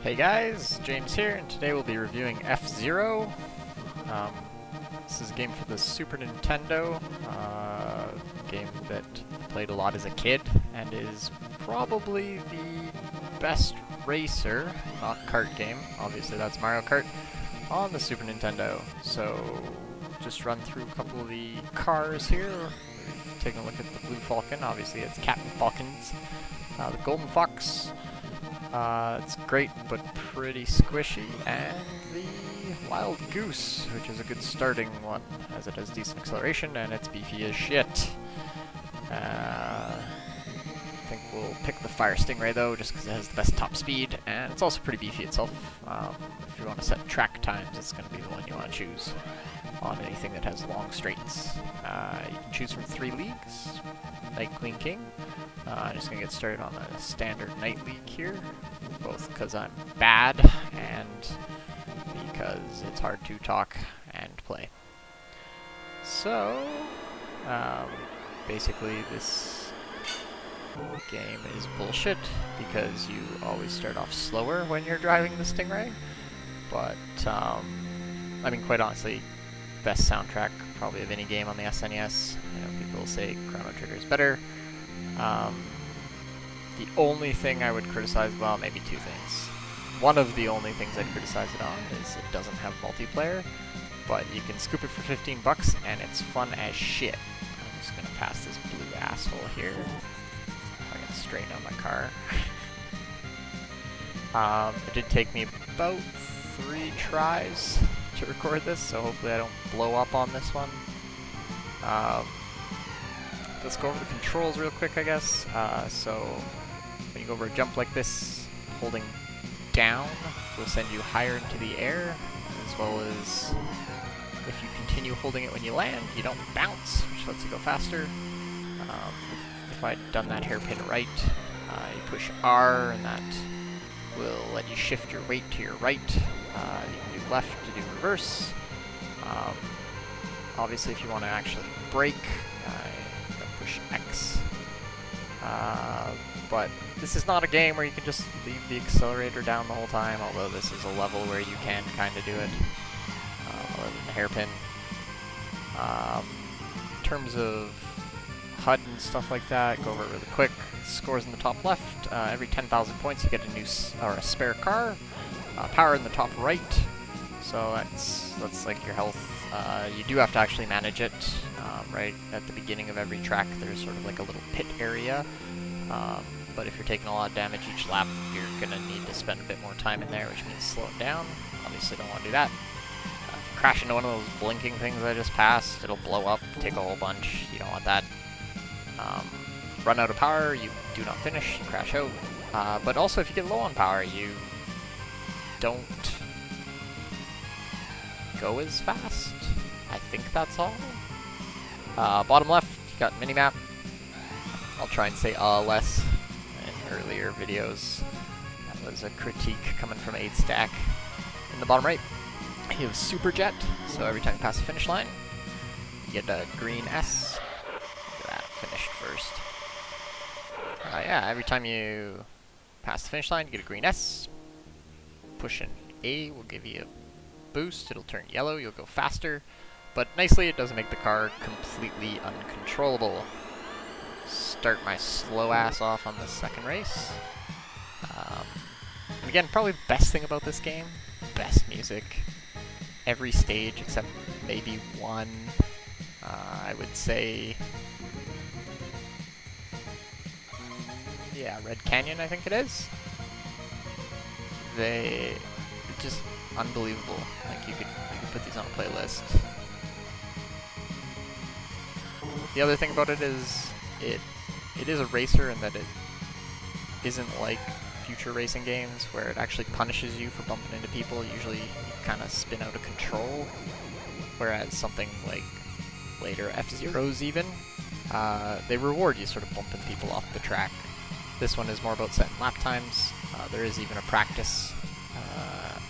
Hey guys, James here, and today we'll be reviewing F-Zero. This is a game for the Super Nintendo, game that I played a lot as a kid, and is probably the best racer, not kart game, obviously that's Mario Kart, on the Super Nintendo. So, just run through a couple of the cars here. Taking a look at the Blue Falcon, obviously it's Captain Falcon's. The Golden Fox, it's great but pretty squishy, and the Wild Goose, which is a good starting one, as it has decent acceleration and it's beefy as shit. I think we'll pick the Fire Stingray though, just because it has the best top speed, and it's also pretty beefy itself. If you want to set track times, it's going to be the one you want to choose on anything that has long straights. You can choose from 3 leagues, Knight, Queen, King. I'm just going to get started on a standard Knight League here, both because I'm bad and because it's hard to talk and play. So, basically this game is bullshit because you always start off slower when you're driving the Stingray, but, I mean, quite honestly, best soundtrack probably of any game on the SNES. I know people say Chrono Trigger is better. The only thing I would criticize, well, maybe 2 things. One of the only things I'd criticize it on is it doesn't have multiplayer, but you can scoop it for 15 bucks and it's fun as shit. I'm just gonna pass this blue asshole here. I can straighten out my car. It did take me about 3 tries to record this, so hopefully I don't blow up on this one. Let's go over the controls real quick, I guess. So, when you go over a jump like this, holding down will send you higher into the air, as well as if you continue holding it when you land, you don't bounce, which lets you go faster. If I'd done that hairpin right, you push R, and that will let you shift your weight to your right. You can do left to do reverse. Obviously, if you want to actually brake, push X. But this is not a game where you can just leave the accelerator down the whole time, although this is a level where you can kind of do it, other than the hairpin. In terms of HUD and stuff like that, go over it really quick. Scores in the top left. Every 10,000 points you get a new a spare car. Power in the top right. So that's like your health. You do have to actually manage it. Right at the beginning of every track, there's sort of like a little pit area. But if you're taking a lot of damage each lap, you're gonna need to spend a bit more time in there, which means slow it down. Obviously, don't want to do that. Crash into one of those blinking things I just passed, it'll blow up, take a whole bunch. You don't want that. Run out of power, you do not finish, you crash out. But also, if you get low on power, you don't go as fast. I think that's all. Bottom left, you got minimap. I'll try and say less in earlier videos. That was a critique coming from 8stack. In the bottom right, you have Super Jet, so every time you pass the finish line, you get a green S. Look at that, finished first. Yeah, every time you pass the finish line, you get a green S. Pushing A will give you a boost, it'll turn yellow, you'll go faster. But nicely, it doesn't make the car completely uncontrollable. Start my slow ass off on the second race. And again, probably the best thing about this game, best music. Every stage except maybe one, I would say, yeah, Red Canyon, I think it is. It's just unbelievable. Like you could put these on a playlist. The other thing about it is it is a racer in that it isn't like future racing games where it actually punishes you for bumping into people. Usually you kind of spin out of control, whereas something like later F-Zeros even, they reward you sort of bumping people off the track. This one is more about setting lap times. There is even a practice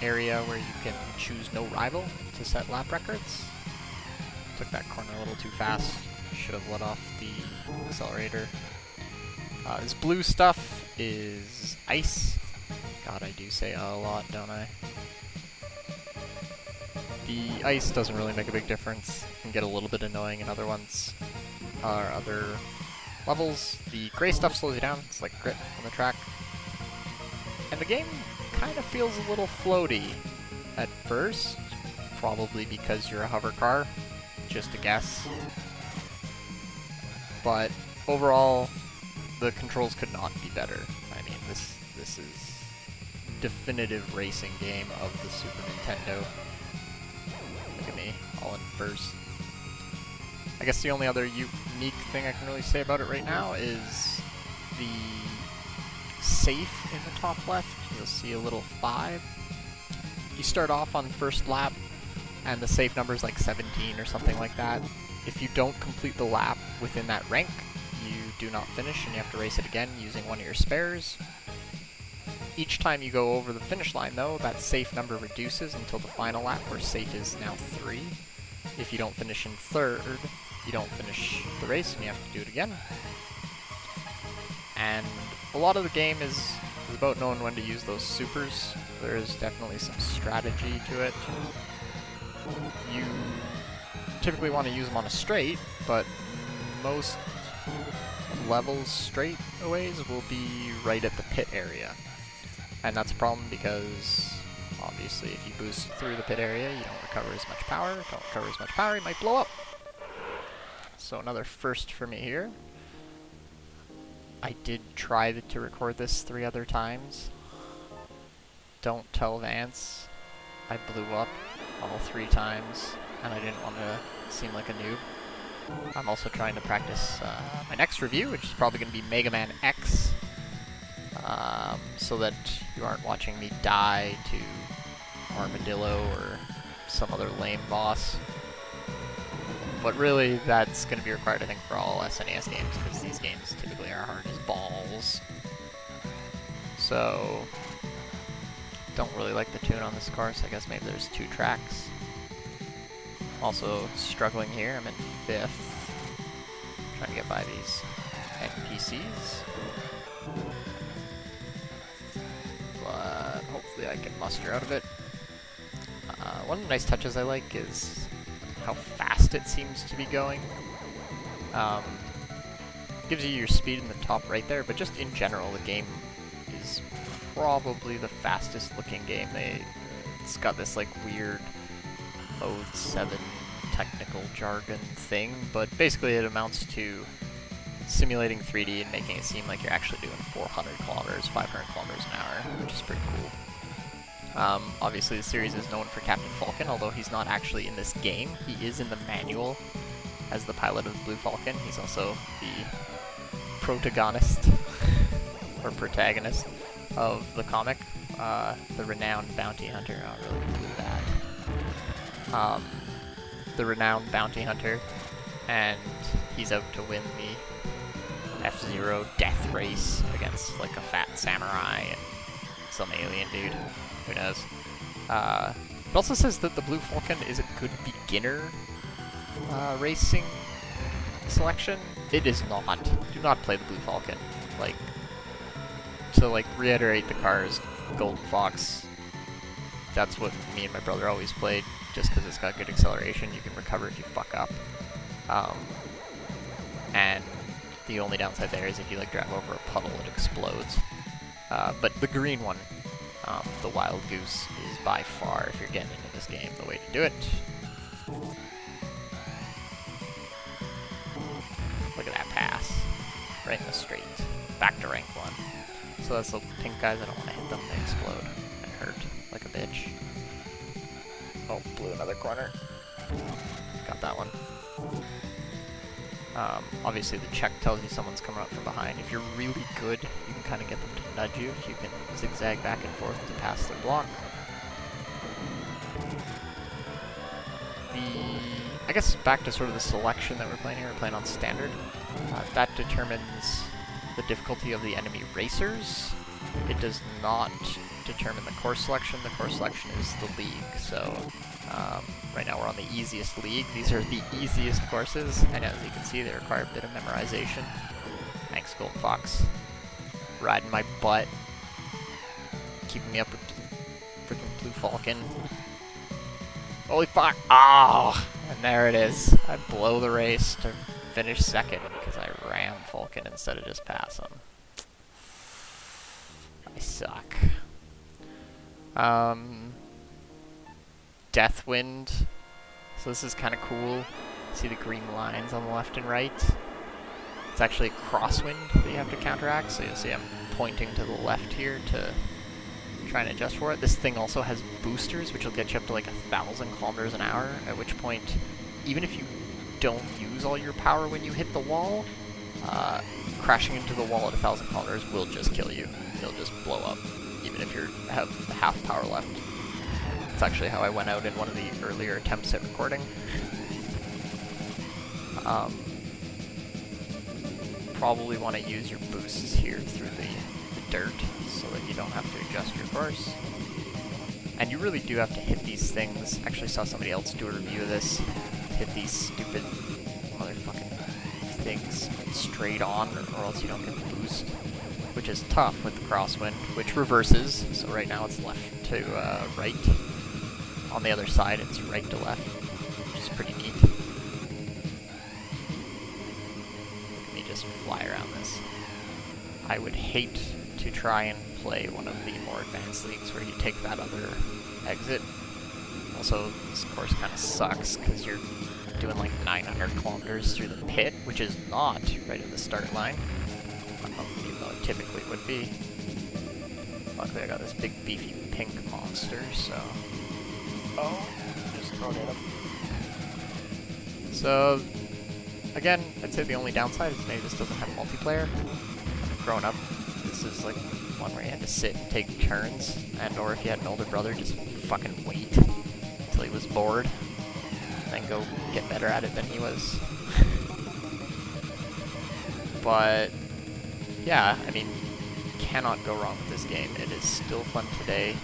area where you can choose no rival to set lap records. Took that corner a little too fast. Should have let off the accelerator. This blue stuff is ice. God, I do say a lot, don't I? The ice doesn't really make a big difference. It can get a little bit annoying in other ones, or other levels. The gray stuff slows you down. It's like grit on the track. And the game kind of feels a little floaty at first, probably because you're a hover car, just a guess. But overall, the controls could not be better. I mean, this is definitive racing game of the Super Nintendo. Look at me, all in first. I guess the only other unique thing I can really say about it right now is the safe in the top left. You'll see a little 5. You start off on first lap, and the safe number is like 17 or something like that. If you don't complete the lap within that rank, you do not finish, and you have to race it again using one of your spares. Each time you go over the finish line, though, that safe number reduces until the final lap, where safe is now 3. If you don't finish in third, you don't finish the race, and you have to do it again. And a lot of the game is about knowing when to use those supers. There is definitely some strategy to it. You typically want to use them on a straight, but most levels straightaways will be right at the pit area. And that's a problem because, obviously, if you boost through the pit area, you don't recover as much power. Don't recover as much power, you might blow up. So another first for me here. I did try to record this 3 other times. Don't tell Vance. I blew up all 3 times, and I didn't want to seem like a noob. I'm also trying to practice my next review, which is probably going to be Mega Man X, so that you aren't watching me die to Armadillo or some other lame boss. But really, that's going to be required, I think, for all SNES games, because these games typically are hard as balls. So, don't really like the tune on this course. I guess maybe there's 2 tracks. Also struggling here. I'm in 5th. Trying to get by these NPCs. But hopefully I can muster out of it. One of the nice touches I like is how fast it seems to be going. Gives you your speed in the top right there, but just in general, the game is probably the fastest looking game. It's got this like weird Mode 7 technical jargon thing, but basically it amounts to simulating 3D and making it seem like you're actually doing 400 kilometers, 500 kilometers an hour, which is pretty cool. Obviously the series is known for Captain Falcon, although he's not actually in this game. He is in the manual as the pilot of the Blue Falcon. He's also the protagonist, or protagonist, of the comic, the renowned bounty hunter. Oh, really blew that. The renowned bounty hunter, and he's out to win the F-Zero death race against like a fat samurai and some alien dude. Who knows? It also says that the Blue Falcon is a good beginner racing selection. It is not. Do not play the Blue Falcon. Like, to like reiterate the cars, Golden Fox, that's what me and my brother always played, just because it's got good acceleration. You can recover if you fuck up. And the only downside there is if you like drive over a puddle, it explodes. But the green one, the Wild Goose, is by far, if you're getting into this game, the way to do it. Look at that pass. Right in the straight. Back to rank 1. So that's the pink guys, I don't want to hit them, they explode and hurt like a bitch. Oh, blew another corner. Got that one. Obviously the check tells you someone's coming up from behind. If you're really good, you can kind of get them to nudge you. You can zigzag back and forth to pass their block. I guess back to sort of the selection that we're playing here. We're playing on standard. That determines the difficulty of the enemy racers. It does not determine the course selection. The course selection is the league. So right now we're on the easiest league. These are the easiest courses, and as you can see, they require a bit of memorization. Thanks, Golden Fox. Riding my butt. keeping me up with the freaking Blue Falcon. Holy fuck! Oh! And there it is. I blow the race to finish second because I ram Falcon instead of just pass him. I suck. Deathwind. So this is kind of cool. See the green lines on the left and right? It's actually a crosswind that you have to counteract, so you'll see I'm pointing to the left here to try and adjust for it. This thing also has boosters, which will get you up to like 1,000 kilometers an hour, at which point, even if you don't use all your power when you hit the wall, crashing into the wall at 1,000 kilometers will just kill you. It'll just blow up, even if you have half power left. That's actually how I went out in one of the earlier attempts at recording. Probably want to use your boosts here through the dirt so that you don't have to adjust your course. And you really do have to hit these things. Actually saw somebody else do a review of this. Hit these stupid motherfucking things straight on, or else you don't get the boost. Which is tough with the crosswind, which reverses. So right now it's left to right. On the other side it's right to left, which is pretty neat. Let me just fly around this. I would hate to try and play one of the more advanced leagues where you take that other exit. Also, this course kind of sucks because you're doing like 900 kilometers through the pit, which is not right at the start line, even though it typically would be. Luckily I got this big beefy pink monster, so... Oh, just thrown at him. So, again, I'd say the only downside is maybe this doesn't have multiplayer. Growing up, this is like one where you had to sit and take turns, and or if you had an older brother, just fucking wait until he was bored, and then go get better at it than he was. But, yeah, I mean, cannot go wrong with this game. It is still fun today.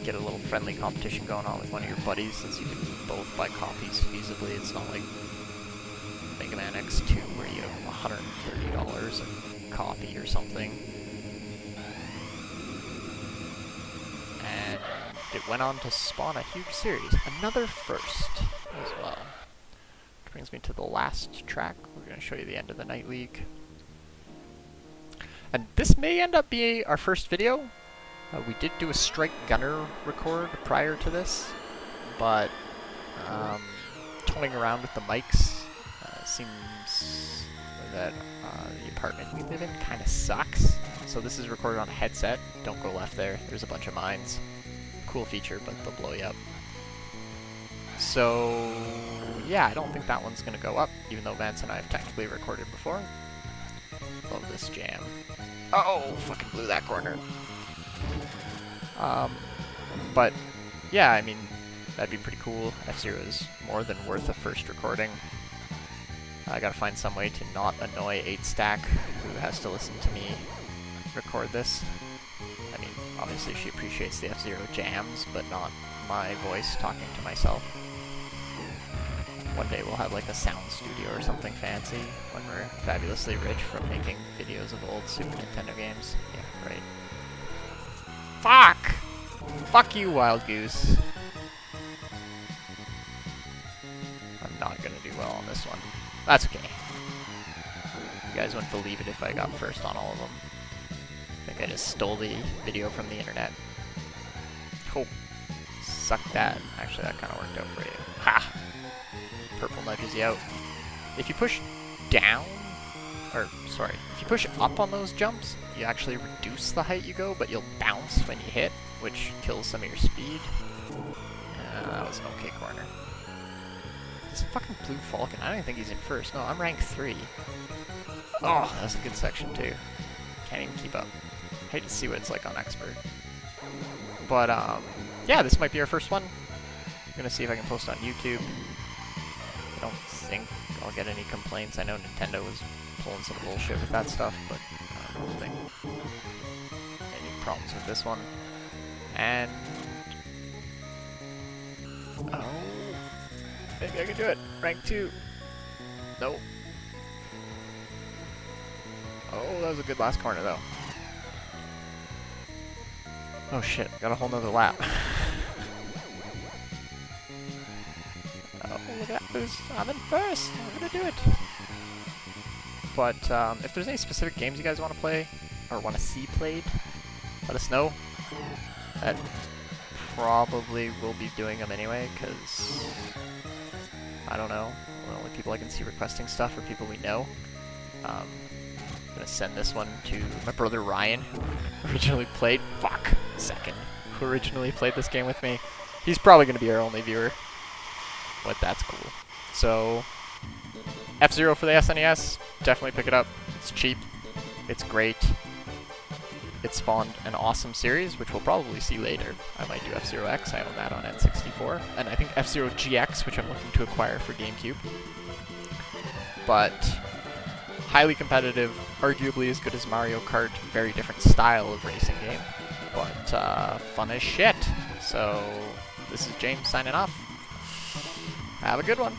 Get a little friendly competition going on with one of your buddies, since you can both buy copies feasibly. It's not like Mega Man X2 where you have $130 a copy or something. And it went on to spawn a huge series. Another first as well. Which brings me to the last track. We're going to show you the end of the Night League. And this may end up being our first video. We did do a Strike Gunner record prior to this, but toying around with the mics seems that the apartment we live in kind of sucks. So this is recorded on a headset. Don't go left there. There's a bunch of mines. Cool feature, but they'll blow you up. So yeah, I don't think that one's going to go up, even though Vance and I have technically recorded before. Love this jam. Oh, fucking blew that corner. But yeah, I mean, that'd be pretty cool. F-Zero is more than worth a first recording. I gotta find some way to not annoy 8Stack, who has to listen to me record this. I mean, obviously she appreciates the F-Zero jams, but not my voice talking to myself. One day we'll have like a sound studio or something fancy when we're fabulously rich from making videos of old Super Nintendo games. Yeah, right. Fuck! Fuck you, Wild Goose. I'm not gonna do well on this one. That's okay. You guys wouldn't believe it if I got first on all of them. I think I just stole the video from the internet. Oh, suck that. Actually, that kind of worked out for you. Ha! Purple nudges you out. If you push down, or sorry, if you push up on those jumps, you actually reduce the height you go, but you'll bounce when you hit, which kills some of your speed. That was an okay corner. This fucking Blue Falcon, I don't even think he's in first. No, I'm rank 3. Oh, that was a good section too. Can't even keep up. Hate to see what it's like on Expert. But, yeah, this might be our first one. I'm gonna see if I can post on YouTube. I don't think I'll get any complaints. I know Nintendo was pulling some bullshit with that stuff, but I don't think any problems with this one. And oh, maybe I can do it. Rank 2. Nope. Oh, that was a good last corner though. Oh shit, got a whole nother lap. Oh, look at that. I'm in first. I'm gonna do it. But if there's any specific games you guys want to play, or want to see played, let us know. That probably will be doing them anyway, because I don't know. The only people I can see requesting stuff are people we know. I'm gonna send this one to my brother Ryan, who originally played. Who originally played this game with me. He's probably gonna be our only viewer, but that's cool. So, F-Zero for the SNES, definitely pick it up. It's cheap. It's great. It spawned an awesome series, which we'll probably see later. I might do F-Zero X, I own that on N64. And I think F-Zero GX, which I'm looking to acquire for GameCube. But highly competitive, arguably as good as Mario Kart, very different style of racing game, but fun as shit. So this is James signing off. Have a good one.